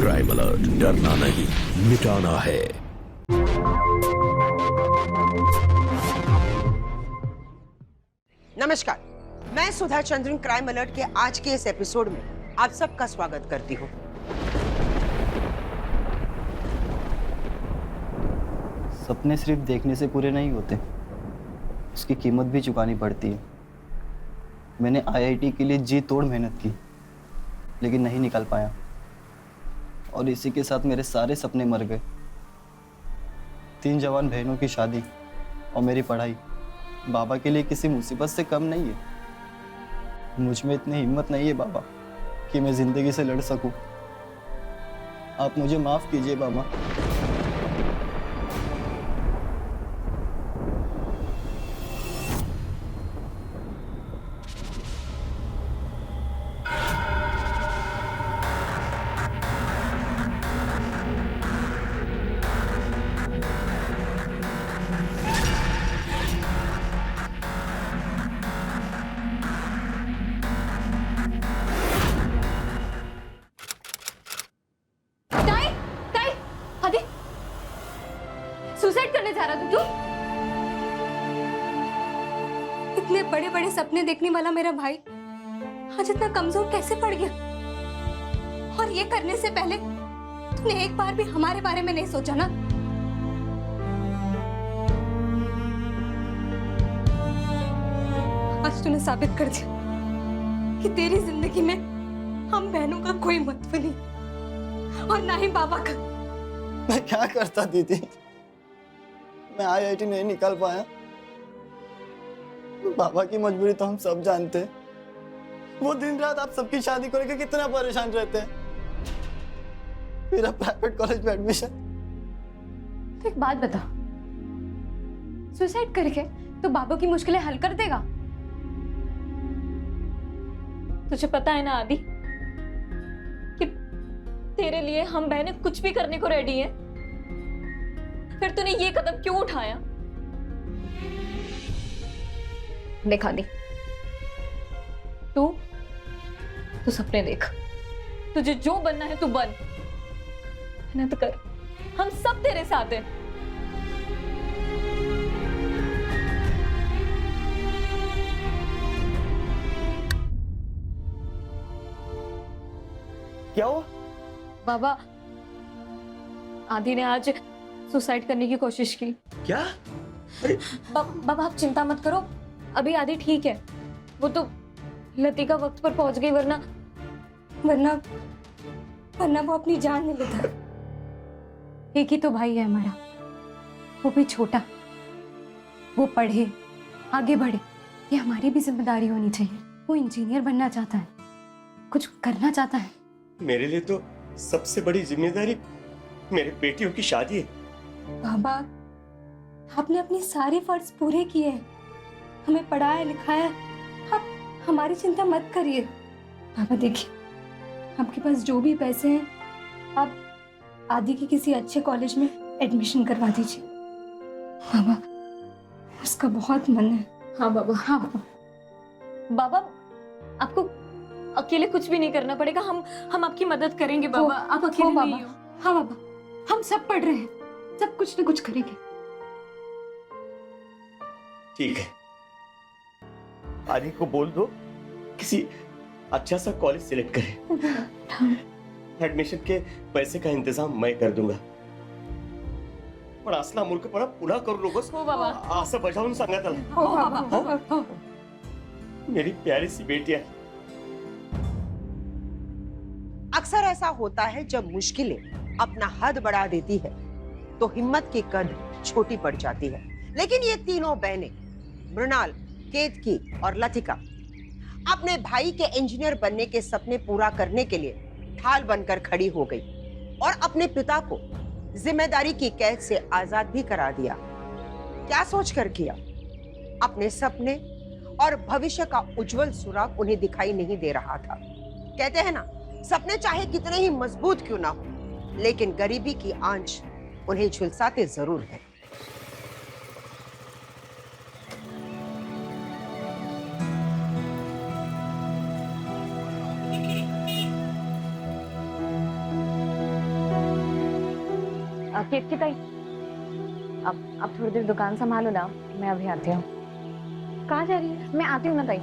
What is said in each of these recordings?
Crime alert, डरना नहीं मिटाना है। नमस्कार, मैं सुधा चंद्रन क्राइम अलर्ट के आज के इस एपिसोड में आप सबका स्वागत करती हूँ। सपने सिर्फ देखने से पूरे नहीं होते, उसकी कीमत भी चुकानी पड़ती है। मैंने आईआईटी के लिए जी तोड़ मेहनत की, लेकिन नहीं निकल पाया और इसी के साथ मेरे सारे सपने मर गए। 3 जवान बहनों की शादी और मेरी पढ़ाई बाबा के लिए किसी मुसीबत से कम नहीं है। मुझ में इतनी हिम्मत नहीं है बाबा कि मैं जिंदगी से लड़ सकूं। आप मुझे माफ कीजिए बाबा। सुसाइड करने जा रहा था तू? इतने बड़े बड़े सपने देखने वाला मेरा भाई आज इतना कमजोर कैसे पड़ गया? और ये करने से पहले तूने एक बार भी हमारे बारे में नहीं सोचा ना? आज तूने साबित कर दिया कि तेरी जिंदगी में हम बहनों का कोई महत्व नहीं और ना ही बाबा का। मैं क्या करता दीदी, मैं आईआईटी नहीं निकाल पाया। बाबा की मजबूरी तो हम सब जानते हैं। वो दिन रात आप सबकी शादी को लेकर कितना परेशान रहते हैं। मेरा प्राइवेट कॉलेज में एडमिशन। तो एक बात बता, सुसाइड करके तो बाबा की मुश्किलें हल कर देगा? तुझे पता है ना आदि कि तेरे लिए हम बहनें कुछ भी करने को रेडी हैं। फिर तूने ये कदम क्यों उठाया? देखा दी, तू सपने देख। तुझे जो बनना है तू बन, मेहनत कर, हम सब तेरे साथ हैं। क्या हुआ? बाबा, आदि ने आज सुसाइड करने की कोशिश की। क्या? बाबा आप चिंता मत करो, अभी आदि ठीक है। वो तो लतिका वक्त पर पहुंच गई, वरना वो अपनी जान ले लेता। एक ही तो भाई है हमारा, वो भी छोटा। वो पढ़े, आगे बढ़े, ये हमारी भी जिम्मेदारी होनी चाहिए। वो इंजीनियर बनना चाहता है, कुछ करना चाहता है। मेरे लिए तो सबसे बड़ी जिम्मेदारी मेरे बेटियों की शादी है। बाबा, आपने अपनी सारी फर्ज पूरे किए हैं, हमें पढ़ाया लिखाया। आप हमारी चिंता मत करिए। बाबा देखिए, आपके पास जो भी पैसे हैं, आप आदि की किसी अच्छे कॉलेज में एडमिशन करवा दीजिए। बाबा, उसका बहुत मन है। हाँ बाबा, हाँ बाबा, आपको अकेले कुछ भी नहीं करना पड़ेगा। हम आपकी मदद करेंगे बाबा। आप अकेले नहीं हो। हाँ बाबा, हम सब पढ़ रहे हैं, सब कुछ न कुछ करेंगे। ठीक है, आदि को बोल दो किसी अच्छा सा कॉलेज सिलेक्ट करे। एडमिशन के पैसे का इंतजाम मैं कर दूंगा। पण असला मूर्खपणा पुन्हा करू नकोस असं बजावून सांगा त्याला। मेरी प्यारी सी बेटी है। अक्सर ऐसा होता है, जब मुश्किलें अपना हद बढ़ा देती है तो हिम्मत की कद छोटी पड़ जाती है। लेकिन ये तीनों बहनें, मृणाल, केतकी और लतिका, अपने भाई के इंजीनियर बनने के सपने पूरा करने के लिए ढाल बनकर खड़ी हो गई और अपने पिता को जिम्मेदारी की कैद से आजाद भी करा दिया। क्या सोचकर किया? अपने सपने और भविष्य का उज्जवल सुराग उन्हें दिखाई नहीं दे रहा था। कहते हैं ना, सपने चाहे कितने ही मजबूत क्यों ना हो, लेकिन गरीबी की आंच उन्हें झुलसाते जरूर है। केतकी ताई, अब थोड़ी देर दुकान संभालो ना, मैं अभी आती हूँ। कहाँ जा रही है? मैं आती हूँ ना ताई।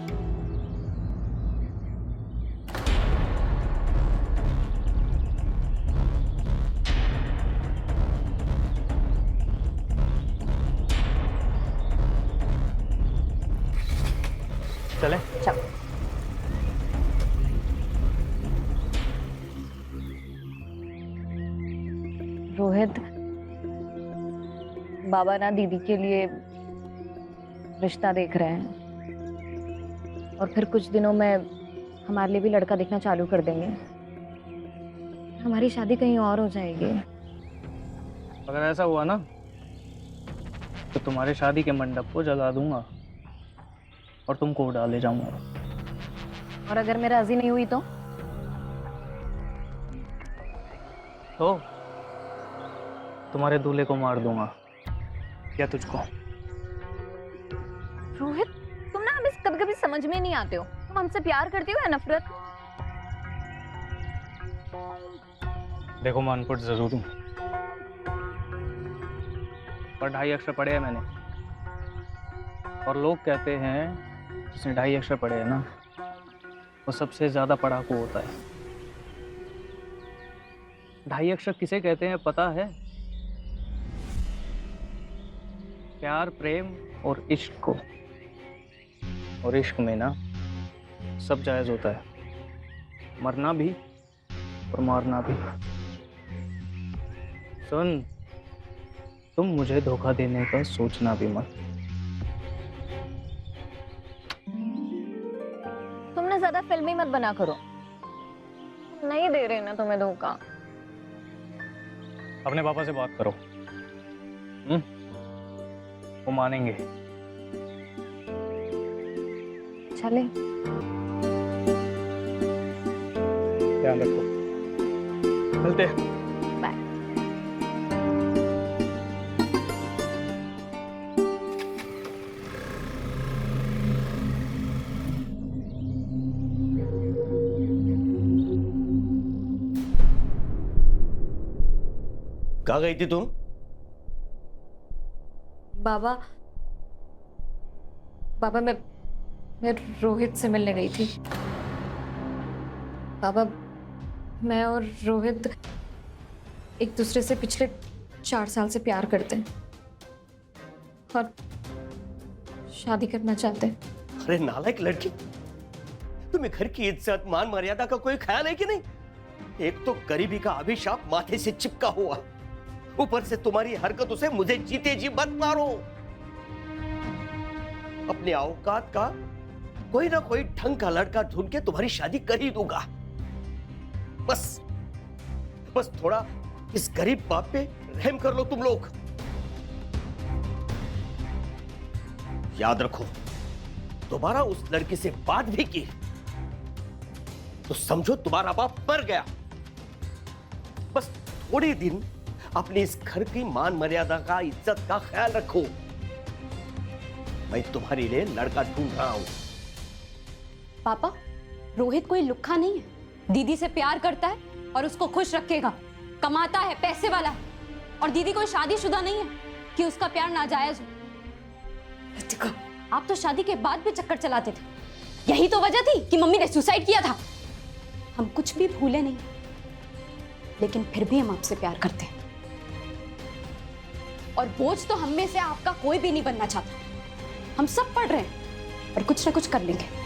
चले? चल। रोहित, बाबा ना दीदी के लिए रिश्ता देख रहे हैं और फिर कुछ दिनों में हमारे लिए भी लड़का देखना चालू कर देंगे। हमारी शादी कहीं और हो जाएगी। अगर ऐसा हुआ ना तो तुम्हारे शादी के मंडप को जला दूंगा और तुमको डाले जाऊंगा। और अगर मैं राजी नहीं हुई तो तुम्हारे दूल्हे को मार दूंगा या तुझको। रोहित, तुम ना हमें कभी कभी समझ में नहीं आते हो। तुम हमसे प्यार करते हो या नफरत? देखो मैं अनपढ़ जरूर हूँ, पर 2.5 अक्षर पढ़े हैं मैंने। और लोग कहते हैं जिसने 2.5 अक्षर पढ़े हैं ना, वो सबसे ज्यादा पढ़ाकू होता है। 2.5 अक्षर किसे कहते हैं पता है? प्यार, प्रेम और इश्क को। और इश्क में ना सब जायज होता है, मरना भी और मारना भी। सुन, तुम मुझे धोखा देने का सोचना भी मत। तुम ना ज्यादा फिल्मी मत बना करो। नहीं दे रहे ना तुम्हें धोखा। अपने पापा से बात करो, वो मानेंगे। चले। ध्यान रखो, मिलते हैं। बाय। कहाँ गई थी तुम? बाबा मैं रोहित से मिलने गई थी। बाबा, मैं और रोहित एक दूसरे से पिछले 4 साल से प्यार करते हैं और शादी करना चाहते हैं। अरे नालायक लड़की, तुम्हें घर की इज्जत, मान मर्यादा का कोई ख्याल है कि नहीं? एक तो गरीबी का अभिशाप माथे से चिपका हुआ, ऊपर से तुम्हारी हरकतों से मुझे जीते जी मत मारो। अपने औकात का कोई ना कोई ढंग का लड़का ढूंढ के तुम्हारी शादी कर ही दूंगा। बस थोड़ा इस गरीब बाप पे रहम कर लो तुम लोग। याद रखो, दोबारा उस लड़की से बात भी की तो समझो तुम्हारा बाप मर गया। बस थोड़े दिन अपने इस घर की मान मर्यादा का, इज्जत का ख्याल रखो। मैं तुम्हारे लिए लड़का ढूंढ रहा हूं। पापा, रोहित कोई लुक्खा नहीं है, दीदी से प्यार करता है और उसको खुश रखेगा, कमाता है, पैसे वाला है। और दीदी कोई शादीशुदा नहीं है कि उसका प्यार नाजायज हो। रितिका, आप तो शादी के बाद भी चक्कर चलाते थे। यही तो वजह थी कि मम्मी ने सुसाइड किया था। हम कुछ भी भूले नहीं, लेकिन फिर भी हम आपसे प्यार करते हैं। और बोझ तो हम में से आपका कोई भी नहीं बनना चाहता। हम सब पढ़ रहे हैं और कुछ ना कुछ कर लेंगे।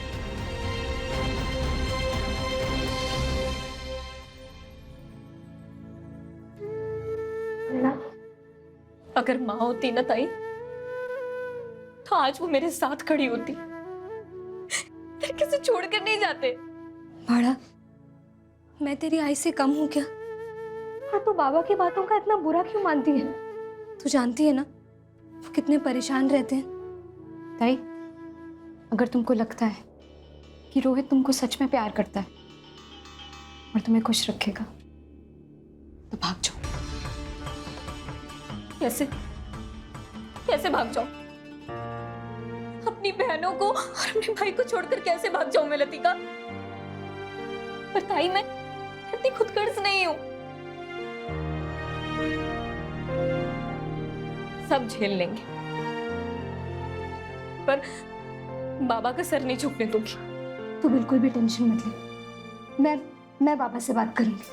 अगर माँ होती ना ताई, तो आज वो मेरे साथ खड़ी होती, फिर किसी छोड़कर नहीं जाते। बड़ा, मैं तेरी आई से कम हूं क्या? और तू बाबा की बातों का इतना बुरा क्यों मानती है? तू जानती है ना वो कितने परेशान रहते हैं। ताई, अगर तुमको लगता है कि रोहित तुमको सच में प्यार करता है और तुम्हें खुश रखेगा, तो भाग जाओ। कैसे कैसे भाग जाऊं? अपनी बहनों को और अपने भाई को छोड़कर कैसे भाग जाऊं मैं लतिका? पर ताई, मैं इतनी खुदगर्ज नहीं हूं। सब झेल लेंगे, पर बाबा का सर नहीं झुकने दूंगी। तू बिल्कुल भी टेंशन मत ले, मैं बाबा से बात करूंगी।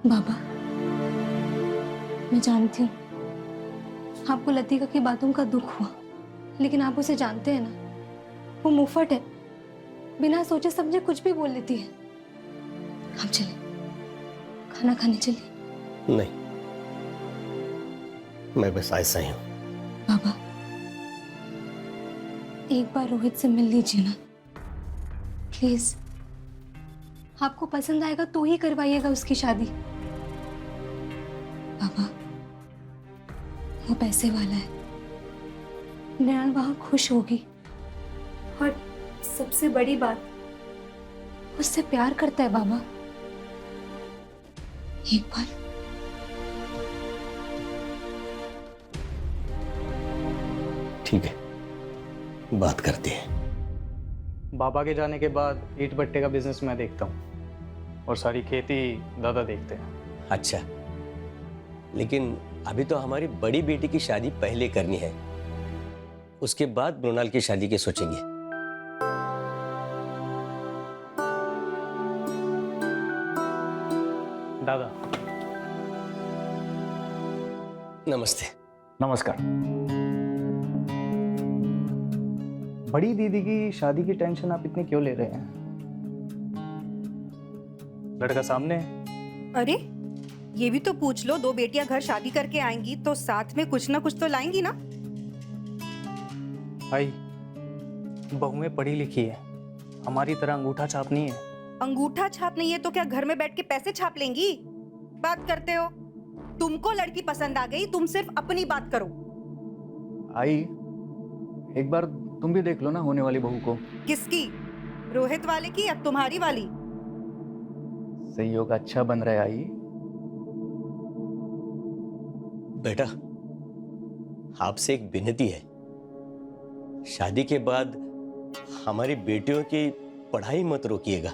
बाबा, मैं जानती हूँ आपको लतिका की बातों का दुख हुआ, लेकिन आप उसे जानते हैं ना, वो मुंहफट है, बिना सोचे समझे कुछ भी बोल लेती है। हम चले खाना खाने चले। नहीं, मैं बस ऐसा ही हूँ। बाबा, एक बार रोहित से मिल लीजिए ना प्लीज। आपको पसंद आएगा तो ही करवाइएगा उसकी शादी। बाबा, वो पैसे वाला है, नैना वहां खुश होगी, और सबसे बड़ी बात, उससे प्यार करता है बाबा। एक बार ठीक है, बात करते हैं। बाबा के जाने के बाद ईंट भट्टे का बिजनेस मैं देखता हूँ और सारी खेती दादा देखते हैं। अच्छा, लेकिन अभी तो हमारी बड़ी बेटी की शादी पहले करनी है, उसके बाद मृणाल की शादी के सोचेंगे। दादा नमस्ते। नमस्कार। बड़ी दीदी की शादी की टेंशन आप इतनी क्यों ले रहे हैं? लड़का सामने है। अरे ये भी तो पूछ लो, 2 बेटियां घर शादी करके आएंगी तो साथ में कुछ ना कुछ तो लाएंगी ना। भाई, बहुएं पढ़ी लिखी है, हमारी तरह अंगूठा छाप नहीं है। अंगूठा छाप नहीं है तो क्या घर में बैठ के पैसे छाप लेंगी? बात करते हो, तुमको लड़की पसंद आ गई, तुम सिर्फ अपनी बात करो। आई, एक बार तुम भी देख लो ना होने वाली बहू को। किसकी? रोहित वाले की या तुम्हारी वाली? सहयोग अच्छा बन रहा है। आई बेटा, आपसे एक विनती है, शादी के बाद हमारी बेटियों की पढ़ाई मत रोकिएगा।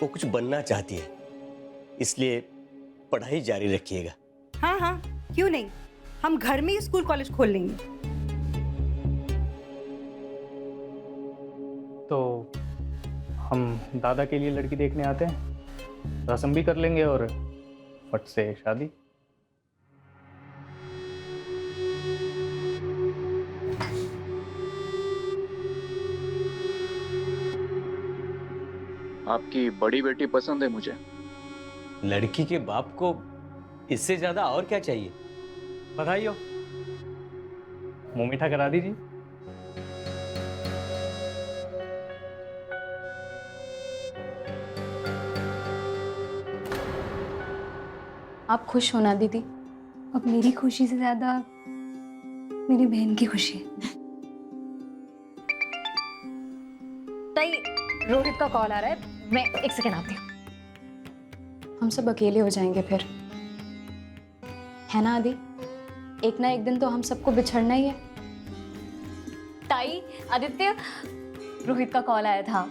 वो कुछ बनना चाहती है, इसलिए पढ़ाई जारी रखिएगा। हाँ हाँ, क्यों नहीं, हम घर में ही स्कूल कॉलेज खोल लेंगे। तो हम दादा के लिए लड़की देखने आते हैं, रस्म भी कर लेंगे और फट से शादी। आपकी बड़ी बेटी पसंद है मुझे। लड़की के बाप को इससे ज्यादा और क्या चाहिए? बधाई हो। मुंह मीठा करा दीजिए। आप खुश हो ना दीदी? अब मेरी खुशी से ज्यादा मेरी बहन की खुशी है। ताई, रोहित का कॉल आ रहा है, मैं 1 सेकंड आती हूँ। हम सब अकेले हो जाएंगे फिर, है ना आदि? एक ना एक दिन तो हम सबको बिछड़ना ही है। ताई, आदित्य, रोहित का कॉल आया था।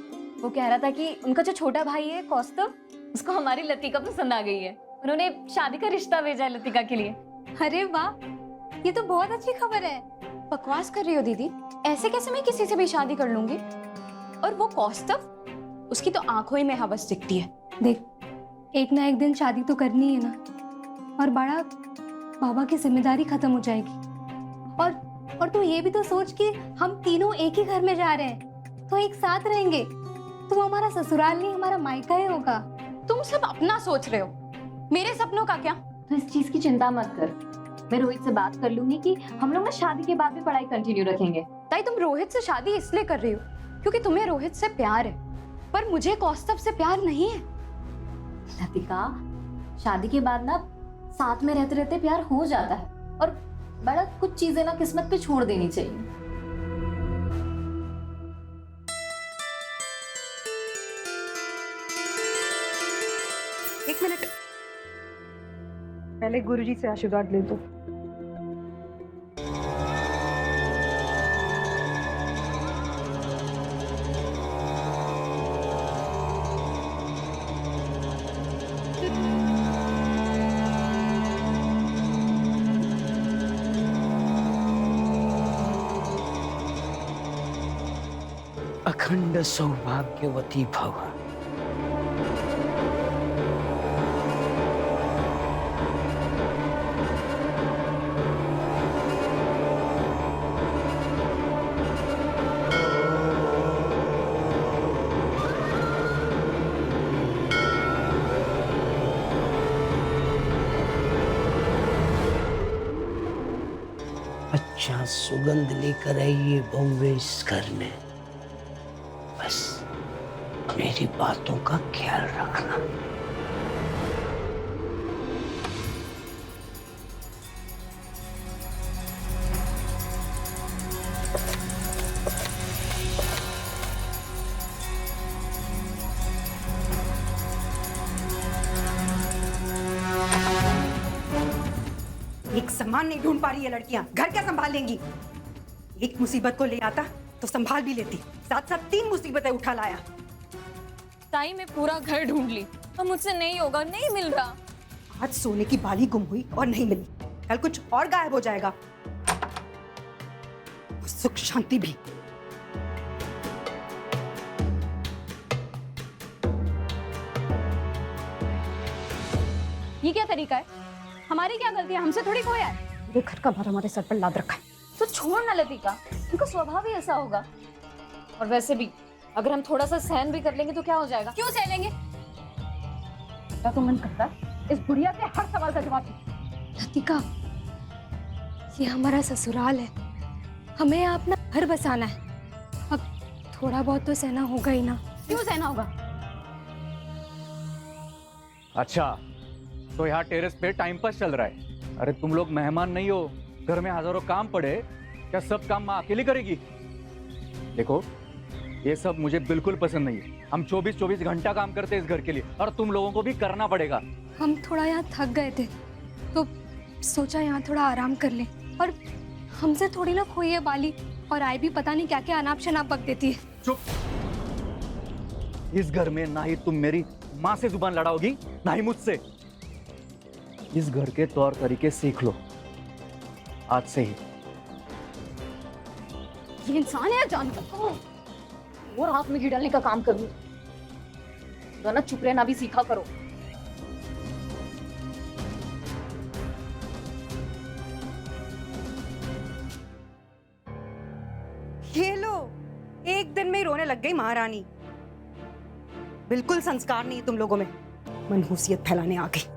वो कह रहा था कि उनका जो छोटा भाई है कौस्तुभ, उसको हमारी लतिका पसंद आ गई है। उन्होंने शादी का रिश्ता भेजा है लतिका के लिए। अरे वाह, ये तो बहुत अच्छी खबर है। बकवास कर रही हो दीदी? ऐसे कैसे मैं किसी से भी शादी कर लूंगी? और वो कौस्तुभ, उसकी तो आंखों ही में हवस दिखती है। देख, एक ना एक दिन शादी तो करनी है ना, और बड़ा बाबा की जिम्मेदारी खत्म हो जाएगी। और तू ये भी तो सोच कि हम तीनों एक ही घर में जा रहे हैं, तो एक साथ रहेंगे। तू हमारा ससुराल नहीं, हमारा मायका ही होगा। तुम सब अपना सोच रहे हो, मेरे सपनों का क्या? तो इस चीज की चिंता मत कर, मैं रोहित से बात कर लूंगी कि हम लोग ना शादी के बाद भी पढ़ाई कंटिन्यू रखेंगे। ताई, तुम रोहित से शादी इसलिए कर रही हो क्योंकि तुम्हें रोहित से प्यार है, पर मुझे कौस्तुभ से प्यार नहीं है। लतिका, शादी के बाद ना साथ में रहते रहते प्यार हो जाता है, और बड़ा कुछ चीजें ना किस्मत पे छोड़ देनी चाहिए। एक मिनट, पहले गुरुजी से आशीर्वाद ले दो। अखंड सौभाग्यवती भव। अच्छा सुगंध लेकर आइए बहुवे इस घर में। बस मेरी बातों का ख्याल रखना। एक सामान नहीं ढूंढ पा रही है लड़कियां, घर क्या संभाल लेंगी? एक मुसीबत को ले आता तो संभाल भी लेती, साथ साथ 3 मुसीबतें उठा लाया। ताई मैं पूरा घर ढूंढ ली और मुझसे नहीं होगा, नहीं मिल रहा। आज सोने की बाली गुम हुई और नहीं मिली, कल कुछ और गायब हो जाएगा, और सुख शांति भी। ये क्या तरीका है? हमारी क्या गलती है? हमसे थोड़ी खोया है। ये घर का भार हमारे सर पर लाद रखा है। तो छोड़ ना लतिका, उनका स्वभाव ही ऐसा होगा। और वैसे भी अगर हम थोड़ा सा सहन भी कर लेंगे तो क्या हो जाएगा? क्यों सह लेंगे? क्या तो मन करता है इस बुढ़िया के हर सवाल का जवाब दे। लतिका, ये हमारा ससुराल है, हमें यहाँ अपना घर बसाना है। अब थोड़ा बहुत तो सहना होगा ही ना। क्यों सहना होगा? अच्छा, तो यहाँ टेरेस पे टाइम पास चल रहा है। अरे तुम लोग मेहमान नहीं हो, घर में हजारों काम पड़े, क्या सब काम माँ अकेली करेगी? देखो, ये सब मुझे बिल्कुल पसंद नहीं है। हम 24-24 घंटा काम करते हैं इस घर के लिए, और तुम लोगों को भी करना पड़ेगा। हम थोड़ा यहाँ थक गए थे तो सोचा यहाँ थोड़ा आराम कर लें। और हमसे थोड़ी ना खोई है बाली, और आई भी पता नहीं क्या क्या अनाप शनाप बक देती है। चुप! इस घर में ना ही तुम मेरी माँ से जुबान लड़ाओगी, ना ही मुझसे। इस घर के तौर तरीके सीख लो आज से ही। ये इंसान है या जानवर? और आंख में घी डालने का काम करूं, दोनों चुप रहना भी सीखा करो। ये लो, एक दिन में ही रोने लग गई महारानी। बिल्कुल संस्कार नहीं है तुम लोगों में, मनहूसियत फैलाने आ गई।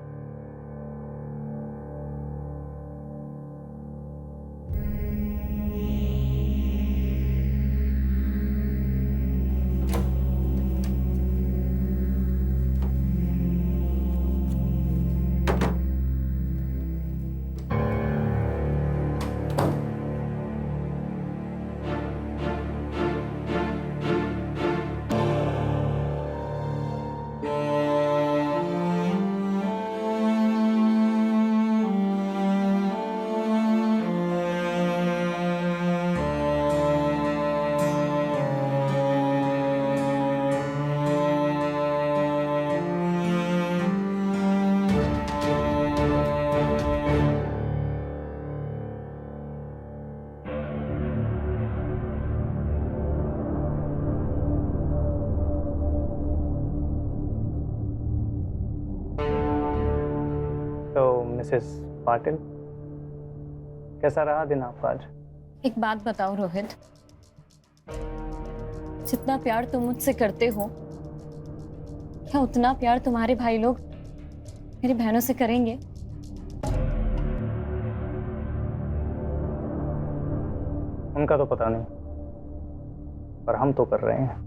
मिसेस पाटिल, कैसा रहा दिन आपका आज? एक बात बताओ रोहित, जितना प्यार तुम मुझसे करते हो, क्या उतना प्यार तुम्हारे भाई लोग मेरी बहनों से करेंगे? उनका तो पता नहीं, पर हम तो कर रहे हैं।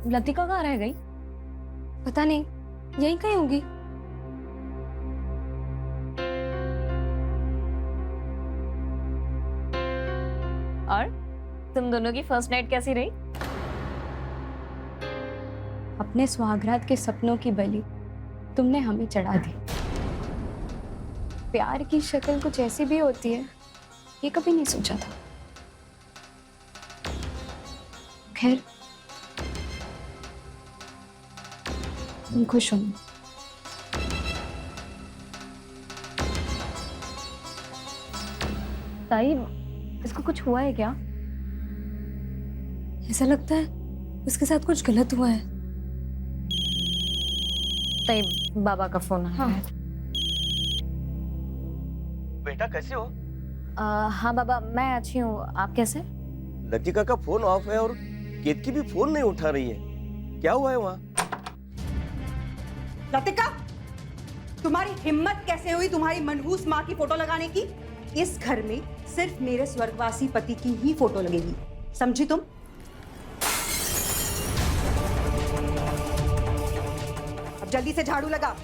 लतिका कहाँ रह गई? पता नहीं, यहीं कहीं होगी। और तुम दोनों की फर्स्ट नाइट कैसी रही? अपने सुहागरात के सपनों की बलि तुमने हमें चढ़ा दी। प्यार की शक्ल कुछ ऐसी भी होती है, ये कभी नहीं सोचा था। खैर, तुम खुश हो? ताई, इसको कुछ हुआ है क्या? ऐसा लगता है उसके साथ कुछ गलत हुआ है। ताई, बाबा का फोन आया है। बेटा कैसे हो? हाँ बाबा, मैं अच्छी हूँ, आप कैसे? लतिका का फोन ऑफ है और केतकी भी फोन नहीं उठा रही है। क्या हुआ है वहाँ? लतिका, तुम्हारी हिम्मत कैसे हुई तुम्हारी मनहूस माँ की फोटो लगाने की? इस घर में सिर्फ मेरे स्वर्गवासी पति की ही फोटो लगेगी, समझी तुम? अब जल्दी से झाड़ू लगा,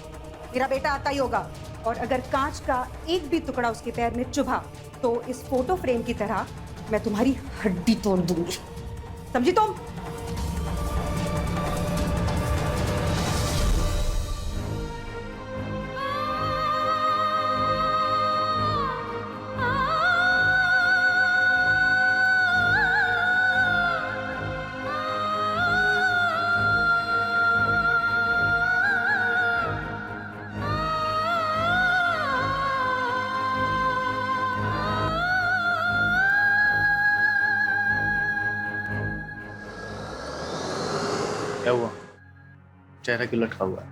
मेरा बेटा आता ही होगा। और अगर कांच का एक भी टुकड़ा उसके पैर में चुभा तो इस फोटो फ्रेम की तरह मैं तुम्हारी हड्डी तोड़ दूंगी, समझी तुम? क्या हुआ? चेहरा क्यों लटका हुआ है?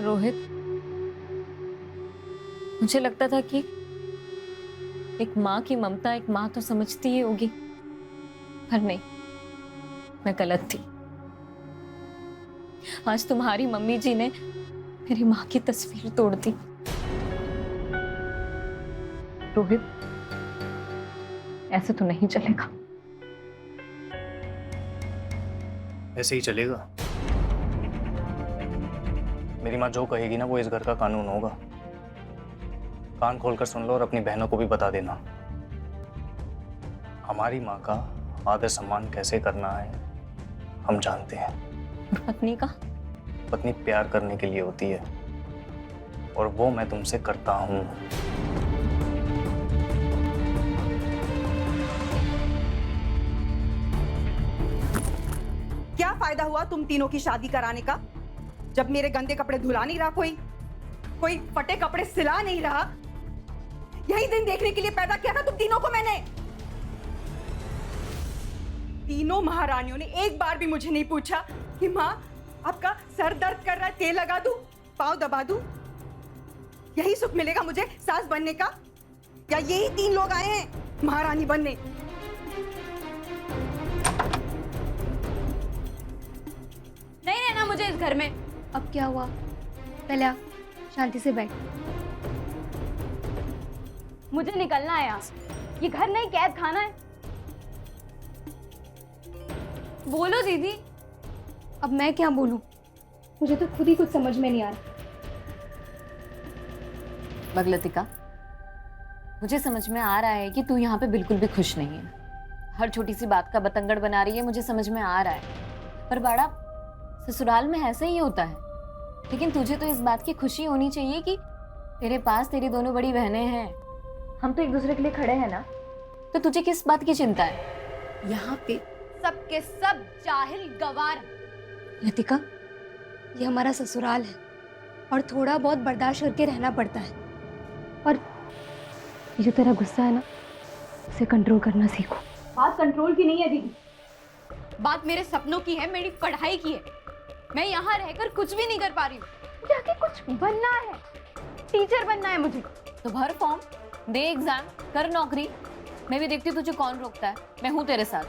रोहित, मुझे लगता था कि एक माँ की ममता एक माँ तो समझती ही होगी, पर नहीं, मैं गलत थी। आज तुम्हारी मम्मी जी ने मेरी माँ की तस्वीर तोड़ दी। रोहित, ऐसे तो नहीं चलेगा। ऐसे ही चलेगा। मेरी माँ जो कहेगी ना वो इस घर का कानून होगा। कान खोलकर सुन लो और अपनी बहनों को भी बता देना। हमारी माँ का आदर सम्मान कैसे करना है हम जानते हैं। और पत्नी का? पत्नी प्यार करने के लिए होती है और वो मैं तुमसे करता हूँ। क्या फायदा हुआ तुम तीनों की शादी कराने का, जब मेरे गंदे कपड़े धुला नहीं रहा कोई फटे कपड़े सिला नहीं रहा। यही दिन देखने के लिए पैदा किया था तुम तीनों को मैंने। तीनों महारानियों ने एक बार भी मुझे नहीं पूछा कि माँ आपका सर दर्द कर रहा है, तेल लगा दूं, पाँव दबा दूं। यही सुख मिलेगा मुझे सास बनने का, या यही तीन लोग आए हैं महारानी बनने? नहीं रहना मुझे इस घर में। अब क्या हुआ? पहले आ, शांति से बैठ। मुझे निकलना है यहाँ से। ये घर नहीं, कैद खाना है। बोलो दीदी। अब मैं क्या बोलूं? मुझे तो खुद ही कुछ समझ में नहीं आ रहा। भगलतिका, मुझे समझ में आ रहा है कि तू यहाँ पे बिल्कुल भी खुश नहीं है। हर छोटी सी बात का बतंगड़ बना रही है, मुझे समझ में आ रहा है। पर बाड़ा, ससुराल में ऐसे ही होता है। लेकिन तुझे तो इस बात की खुशी होनी चाहिए कि तेरे पास तेरी दोनों बड़ी बहनें हैं। हम तो एक दूसरे के लिए खड़े हैं ना, तो तुझे किस बात की चिंता है? यहाँ पे सबके सब जाहिल गवार। लतिका, ये हमारा ससुराल है और थोड़ा बहुत बर्दाश्त करके रहना पड़ता है। और ये जो तेरा गुस्सा है ना, उसे कंट्रोल करना सीखो। बात कंट्रोल की नहीं है दीदी, बात मेरे सपनों की है, मेरी पढ़ाई की है। मैं यहाँ रहकर कुछ भी नहीं कर पा रही हूँ। मुझे आगे कुछ बनना है, टीचर बनना है मुझे। तो भर फॉर्म, दे एग्जाम, कर नौकरी। मैं भी देखती हूँ तुझे कौन रोकता है। मैं हूँ तेरे साथ।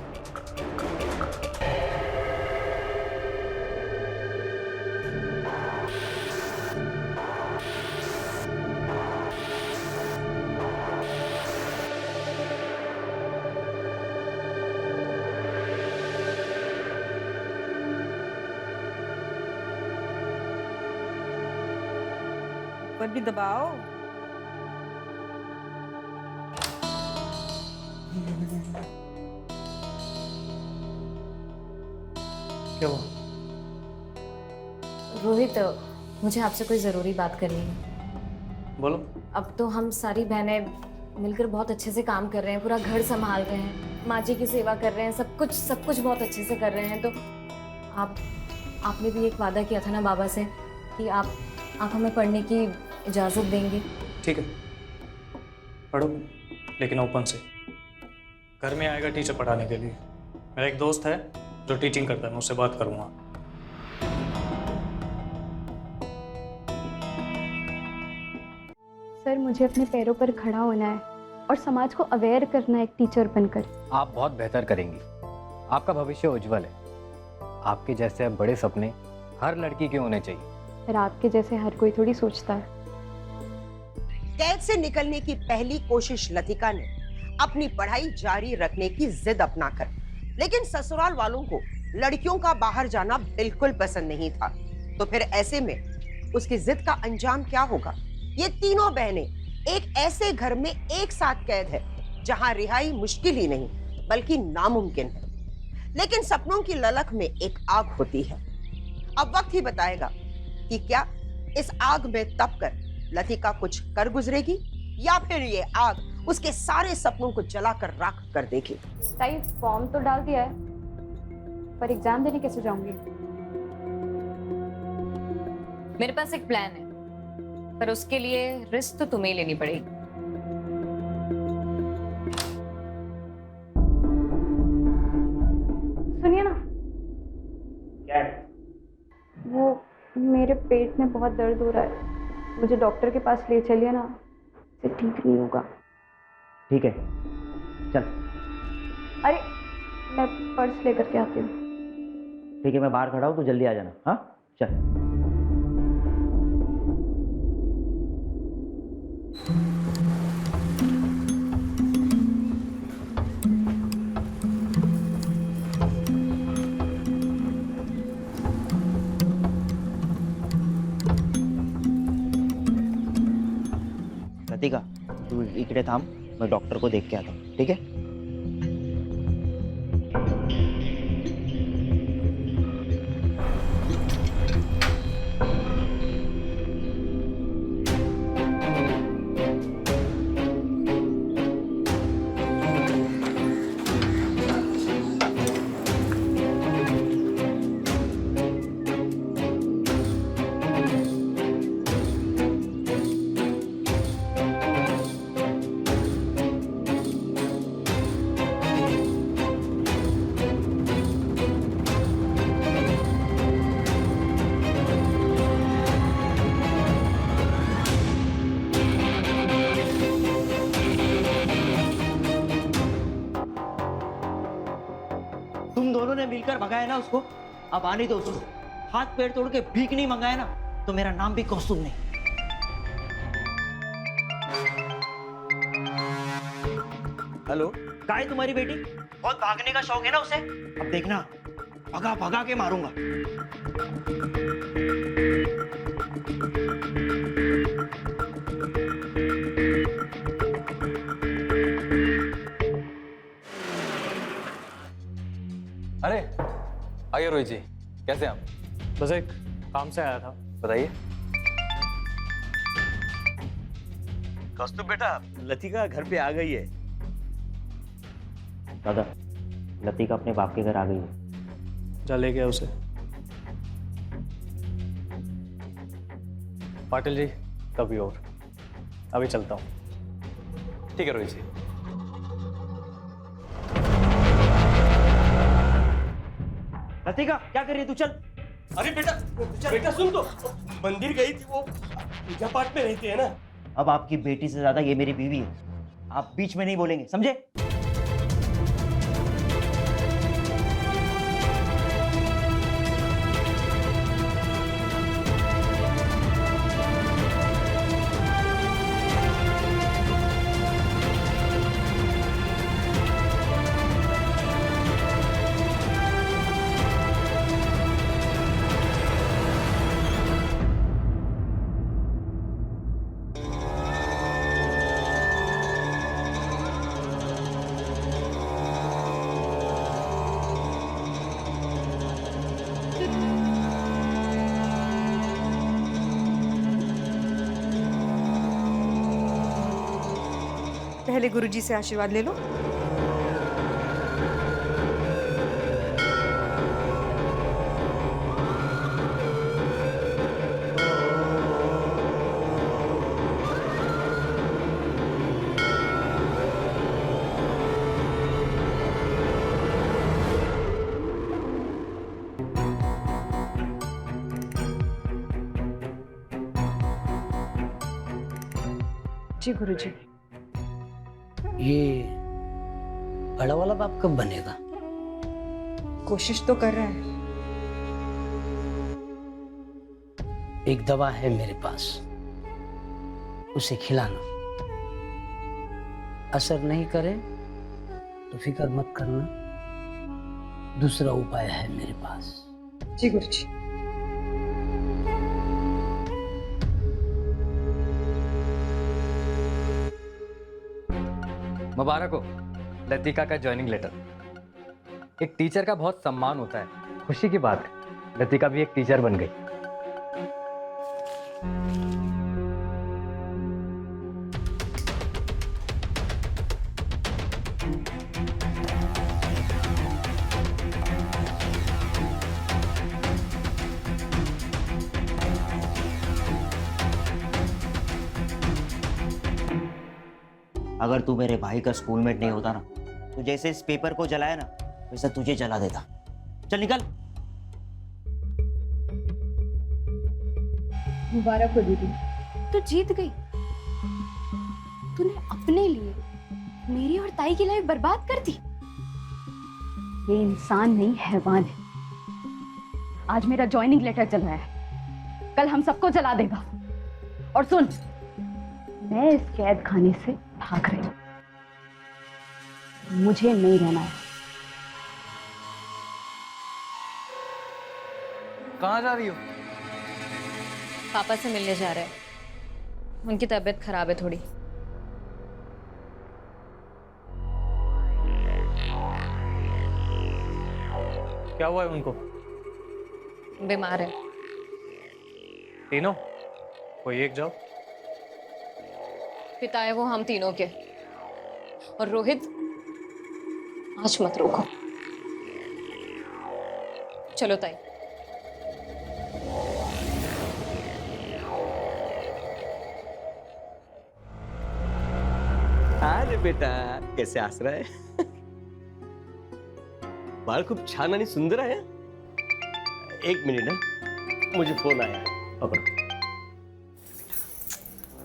ऊपर भी दबाओ। क्या हुआ? रोहित, मुझे आपसे कोई ज़रूरी बात करनी है। बोलो। अब तो हम सारी बहनें मिलकर बहुत अच्छे से काम कर रहे हैं, पूरा घर संभाल रहे हैं, माँ जी की सेवा कर रहे हैं, सब कुछ बहुत अच्छे से कर रहे हैं। तो आपने भी एक वादा किया था ना बाबा से कि आप हमें पढ़ने की इजाज़त देंगे। ठीक है, पढ़ो, लेकिन ओपन से। घर में आएगा टीचर पढ़ाने के लिए। मेरा एक दोस्त है जो टीचिंग करता है, मैं उससे बात करूँगा। सर, मुझे अपने पैरों पर खड़ा होना है और समाज को अवेयर करना है एक टीचर बनकर। आप बहुत बेहतर करेंगी, आपका भविष्य उज्जवल है। आपके जैसे बड़े सपने हर लड़की के होने चाहिए। पर आपके जैसे हर कोई थोड़ी सोचता है। कैद से निकलने की पहली कोशिश लतिका ने अपनी पढ़ाई जारी रखने की जिद अपनाकर, लेकिन ससुराल वालों को लड़कियों का बाहर जाना बिल्कुल पसंद नहीं था। तो फिर ऐसे में उसकी जिद का अंजाम क्या होगा? ये तीनों बहनें एक ऐसे घर में एक साथ कैद है जहां रिहाई मुश्किल ही नहीं बल्कि नामुमकिन है। लेकिन सपनों की ललक में एक आग होती है। अब वक्त ही बताएगा कि क्या इस आग में तपकर लतिका कुछ कर गुजरेगी या फिर ये आग उसके सारे सपनों को जलाकर राख कर देगी। ताई, फॉर्म तो डाल दिया है, पर एग्जाम देने कैसे जाऊंगी? मेरे पास एक प्लान है, पर उसके लिए रिस्क तो तुम्हें ही लेनी पड़ेगी। सुनिए ना, क्या है? वो मेरे पेट में बहुत दर्द हो रहा है, मुझे डॉक्टर के पास ले चलिए ना, इससे ठीक नहीं होगा। ठीक है, चल। अरे, मैं पर्स लेकर के आती हूँ। ठीक है, मैं बाहर खड़ा हूँ, तो जल्दी आ जाना। हाँ, चल। लतिका, तू इकडे थांब, मैं डॉक्टर को देख के आता हूँ, ठीक है? तुम दोनों ने मिलकर भगाया ना उसको, अब आने दो उसको। हाथ पैर तोड़ के भीख नहीं मंगाया ना, तो मेरा नाम भी कौस्तुभ नहीं। हेलो, कहाँ है तुम्हारी बेटी? बहुत भागने का शौक है ना उसे? अब देखना, भगा भगा के मारूंगा। अरे आइए रोहित जी, कैसे हैं आप? बस एक काम से आया था। बताइए। कौस्तुभ बेटा, लतिका घर पे आ गई है। दादा, लतिका अपने बाप के घर आ गई है। जा ले गया उसे। पाटिल जी, कभी और। अभी चलता हूँ। ठीक है रोहित जी। लतिका, क्या कर रही है तू? चल। अरे बेटा, बेटा सुन तो, मंदिर गई थी, वो पूजा पाठ में रहती है ना। अब आपकी बेटी से ज्यादा ये मेरी बीवी है, आप बीच में नहीं बोलेंगे, समझे? पहले गुरुजी से आशीर्वाद ले लो। जी गुरुजी। ये बड़ा वाला बाप कब बनेगा? कोशिश तो कर रहा है। एक दवा है मेरे पास, उसे खिलाना। असर नहीं करे तो फिक्र मत करना, दूसरा उपाय है मेरे पास। जी गुरुजी। मुबारक हो लतिका का ज्वाइनिंग लेटर। एक टीचर का बहुत सम्मान होता है, खुशी की बात है। लतिका भी एक टीचर बन गई। अगर तू मेरे भाई का स्कूलमेट नहीं होता ना, तो जैसे इस पेपर को जलाया ना, वैसा तुझे जला देता। चल निकल। मुबारक हो दीदी, तू जीत गई। तूने अपने लिए मेरी और ताई की लाइफ बर्बाद कर दी। ये इंसान नहीं, हैवान है। आज मेरा ज्वाइनिंग लेटर चल रहा है, कल हम सबको जला देगा। और सुन, मैं इस कैद खाने से भाग रही हूं, मुझे नहीं रहना है। कहाँ जा रही हो? पापा से मिलने जा रहे हैं, उनकी तबीयत खराब है थोड़ी। क्या हुआ है उनको? बीमार है। तीनों? कोई एक जाओ। पिता है वो हम तीनों के। और रोहित, आज मत रोको। चलो ताई। अरे बेटा, कैसे आसरा है? बाल खूप छान आणि सुंदर आहे। एक मिनिट ना, मुझे फोन आया। पकड़ो।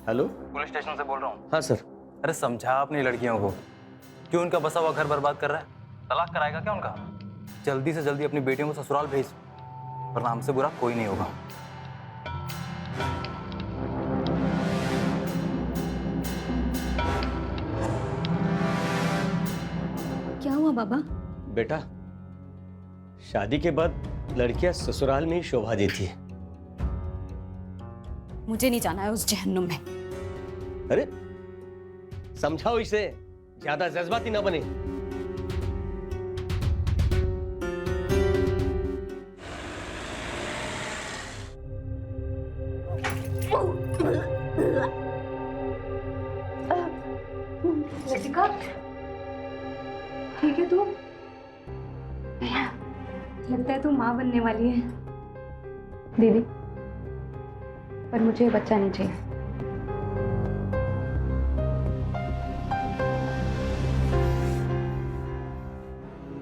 हेलो, पुलिस स्टेशन से बोल रहा हूँ। हाँ सर। अरे समझा अपनी लड़कियों को, क्यों उनका बसा हुआ घर बर्बाद कर रहा है? तलाक कराएगा क्या उनका? जल्दी से जल्दी अपनी बेटियों को ससुराल भेज, वरना हमसे बुरा कोई नहीं होगा। क्या हुआ बाबा? बेटा, शादी के बाद लड़कियां ससुराल में ही शोभा देती है। मुझे नहीं जाना है उस जहन्नुम में। अरे समझाओ इसे, ज्यादा जज्बाती ना बने। लतिका, ठीक है तू? लगता है तू माँ बनने वाली है। दीदी, पर मुझे बच्चा नहीं चाहिए।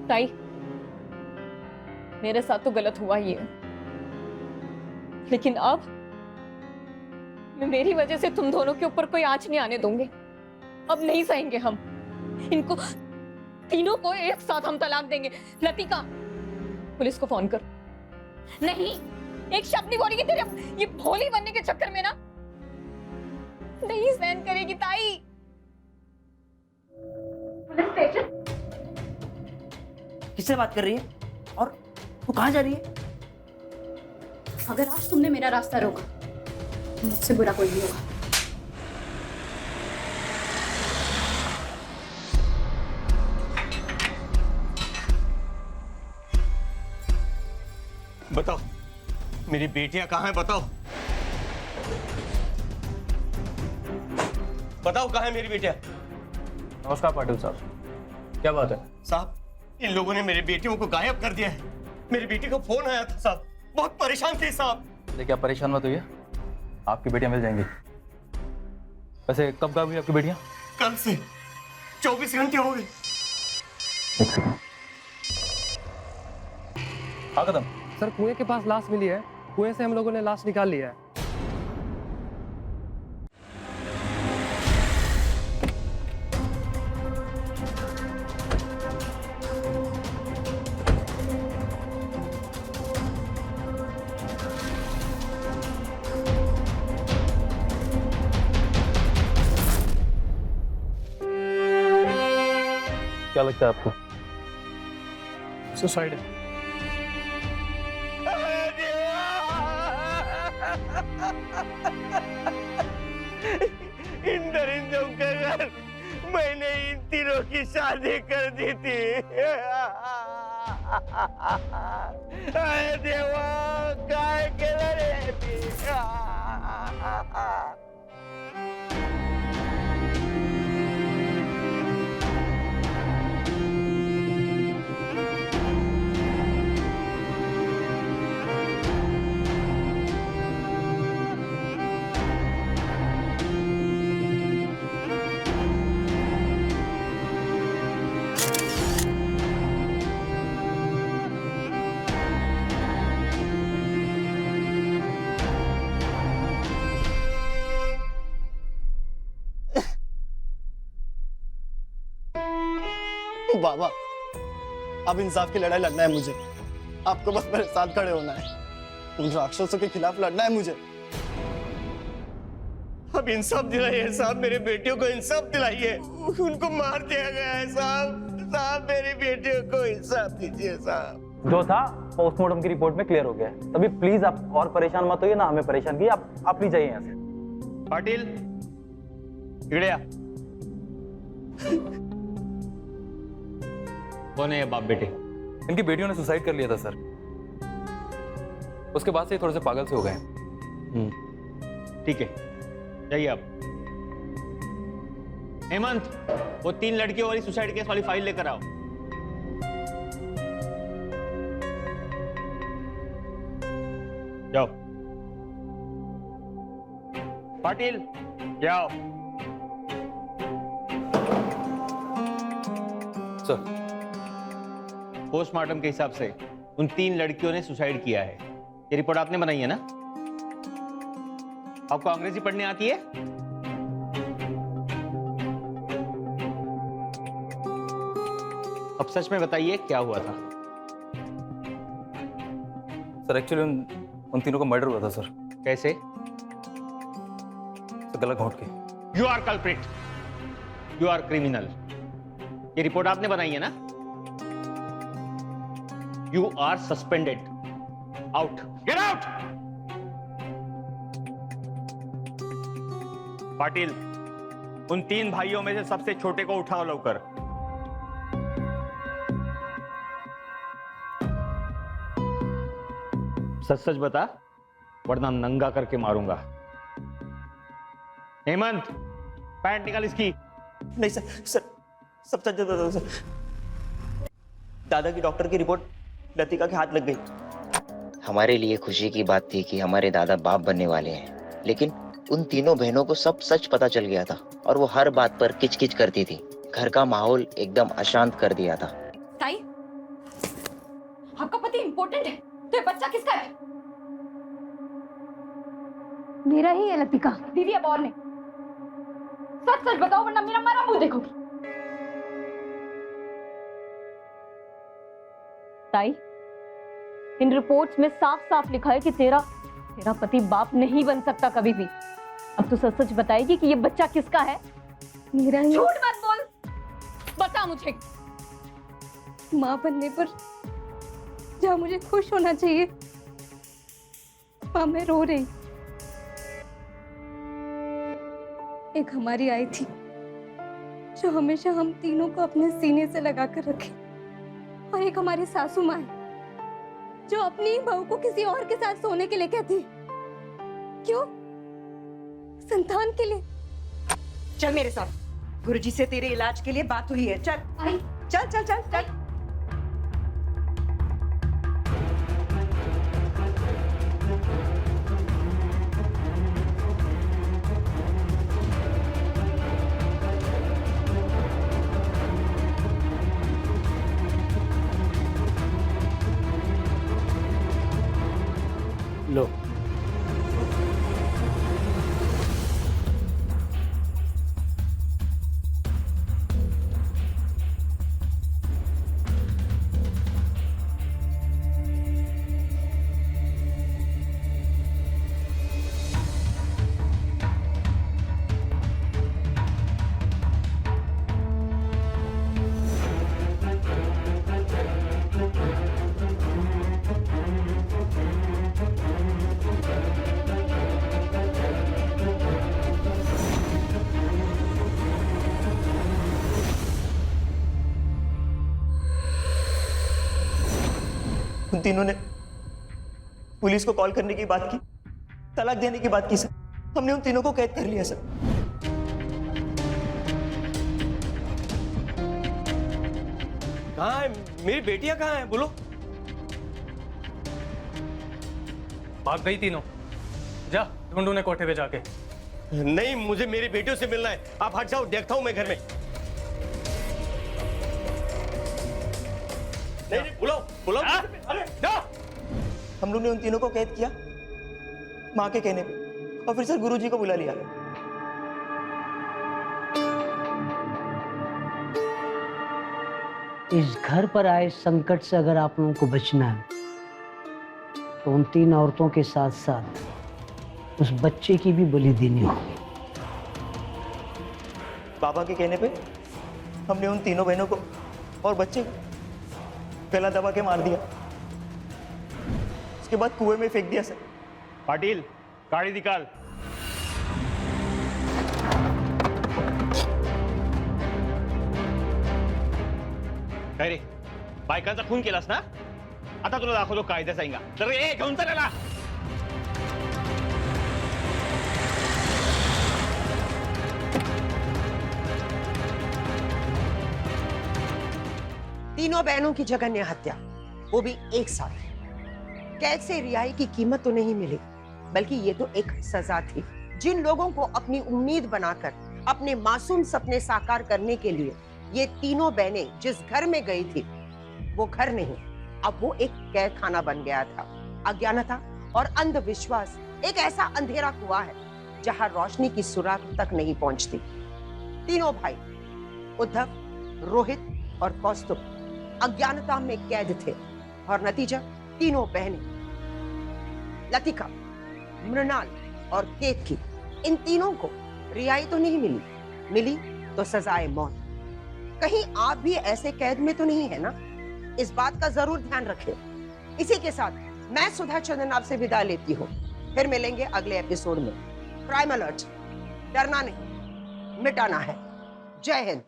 ताई, मेरे साथ तो गलत हुआ ही है, लेकिन अब मैं मेरी वजह से तुम दोनों के ऊपर कोई आंच नहीं आने दूंगी। अब नहीं सहेंगे हम इनको तीनों को। एक साथ हम तलाक देंगे। लतिका, पुलिस को फोन कर। नहीं, एक शब्द नहीं बोलेगी। तेरे ये भोली बनने के चक्कर में ना नहीं सहन करेगी ताई। Police station? किससे बात कर रही है और तू कहाँ जा रही है? अगर आज तुमने मेरा रास्ता रोका, मुझसे बुरा कोई नहीं होगा। बताओ, मेरी बेटियां कहाँ हैं? बताओ, बताओ कहाँ है मेरी बेटियां? नमस्कार पाटिल साहब, क्या बात है? साहब, इन लोगों ने मेरी बेटियों को गायब कर दिया है। मेरी बेटी का फोन आया था साहब, बहुत परेशान थे साहब। देखिए आप परेशान मत होइए, आपकी बेटियां मिल जाएंगी। वैसे कब गायब हुई आपकी बेटियां? कल से 24 घंटे हो गए। हाँ कदम, सर कुएं के पास लाश मिली है, कुएं से हम लोगों ने लाश निकाल लिया है। क्या लगता है आपको? सुसाइड है। इन दरिंदों के घर मैंने इन तीनों की शादी कर दी थी। अरे देवा, काय केलं रे मी? बाबा, अब इंसाफ की लड़ाई लड़ना है मुझे। आपको बस मेरे साथ खड़े होना है। उन राक्षसों के खिलाफ लड़ना है मुझे। अब इंसाफ दिलाइए साहब, मेरे बेटियों को इंसाफ दिलाइए। उनको मार दिया गया है साहब। साहब मेरी बेटियों को इंसाफ दीजिए साहब। जो था पोस्टमार्टम की रिपोर्ट में क्लियर हो गया है। तभी प्लीज आप और परेशान मत होइए, ना हमें परेशान कीजिए। आप प्लीज जाइए यहाँ से। पाटिल, इकडे या। कौन है ये बाप बेटे? इनकी बेटियों ने सुसाइड कर लिया था सर, उसके बाद से थोड़े से पागल से हो गए। ठीक है, जाइए आप। हेमंत, वो 3 लड़कियों वाली सुसाइड केस वाली फाइल लेकर आओ। जाओ। पाटिल, जाओ। सर, पोस्टमार्टम के हिसाब से उन 3 लड़कियों ने सुसाइड किया है। ये रिपोर्ट आपने बनाई है ना? आपको अंग्रेजी पढ़ने आती है? अब सच में बताइए क्या हुआ था? सर एक्चुअली उन तीनों का मर्डर हुआ था सर। कैसे? गला घोंट के। You are culprit, you are criminal. ये रिपोर्ट आपने बनाई है ना? You are suspended. Out. Get out. Patil, उन 3 भाइयों में से सबसे छोटे को उठाओ लवकर। सच सच बता, वरना नंगा करके मारूंगा। हेमंत, पैंट निकाल इसकी। नहीं सर, सब सच बता दो सर। दादा की डॉक्टर की रिपोर्ट लतिका के हाथ लग गई। हमारे लिए खुशी की बात थी कि हमारे दादा बाप बनने वाले हैं, लेकिन उन तीनों बहनों को सब सच पता चल गया था और वो हर बात पर किचकिच करती थी। घर का माहौल एकदम अशांत कर दिया था। ताई, आपका पति इम्पोर्टेंट है, तो ये बच्चा किसका है? मेरा ही है लतिका। दीदी अब और नहीं, सच सच बताओ वरना मेरा मरा मुंह देखोगी। ताई, इन रिपोर्ट्स में साफ साफ लिखा है कि तेरा पति बाप नहीं बन सकता कभी भी। अब तो सच सच बताएगी कि ये बच्चा किसका है? मेरा ही। झूठ मत बोल, बता मुझे। माँ बनने पर जहाँ मुझे खुश होना चाहिए, माँ मैं रो रही। एक हमारी आई थी जो हमेशा हम तीनों को अपने सीने से लगा कर रखे, और एक हमारी सासू माँ है जो अपनी बहू को किसी और के साथ सोने के लिए कहती। क्यों? संतान के लिए। चल मेरे साथ, गुरुजी से तेरे इलाज के लिए बात हुई है। चल आई चल चल चल चल। लो, उन तीनों ने पुलिस को कॉल करने की बात की, तलाक देने की बात की सर। हमने उन तीनों को कैद कर लिया सर। कहाँ है मेरी बेटियां? कहाँ है बोलो। भाग गई तीनों। जा ढूंढ उन्हें कोठे पे जाके। नहीं, मुझे मेरी बेटियों से मिलना है। आप हट जाओ, देखता हूं मैं घर में। नहीं, बुलाओ बुलाओ। अरे जाओ। हम लोग ने उन तीनों को कैद किया माँ के कहने पे, और फिर सर गुरुजी को बुला लिया। इस घर पर आए संकट से अगर आप लोगों को बचना है तो उन 3 औरतों के साथ साथ उस बच्चे की भी बलि देनी होगी। बाबा के कहने पे हमने उन तीनों बहनों को और बच्चे को गला दबा के मार दिया। उसके बाद कुएं में फेंक दिया सर। पाटिल गाड़ी निकाल। काय रे, बायकांचा खून केलास ना? आता तुला दाखवतो कायद्याचा इंगा। तर ए घेऊन चला। तीनों बहनों की जघन्य हत्या, वो भी एक साथ। कैद से रिहाई की कीमत तो नहीं मिली, बल्कि ये तो एक सजा थी। जिन लोगों को अपनी उम्मीद बनाकर अपने मासूम सपने साकार करने के लिए ये तीनों बहनें जिस घर में गई थी, वो घर नहीं, अब वो एक कैद खाना बन गया था। अज्ञानता और अंधविश्वास एक ऐसा अंधेरा कुआं है जहां रोशनी की सुराग तक नहीं पहुंचती। तीनों भाई उद्धव, रोहित और कौस्तुभ अज्ञानता में कैद थे, और नतीजा तीनों बहनें लतिका, मृणाल और केतकी, इन तीनों को रिहाई तो नहीं मिली, मिली तो सजाए मौत। कहीं आप भी ऐसे कैद में तो नहीं है ना? इस बात का जरूर ध्यान रखें। इसी के साथ मैं सुधा चंदन आपसे विदा लेती हूँ। फिर मिलेंगे अगले एपिसोड में। क्राइम अलर्ट, डरना नहीं, मिटाना है। जय हिंद।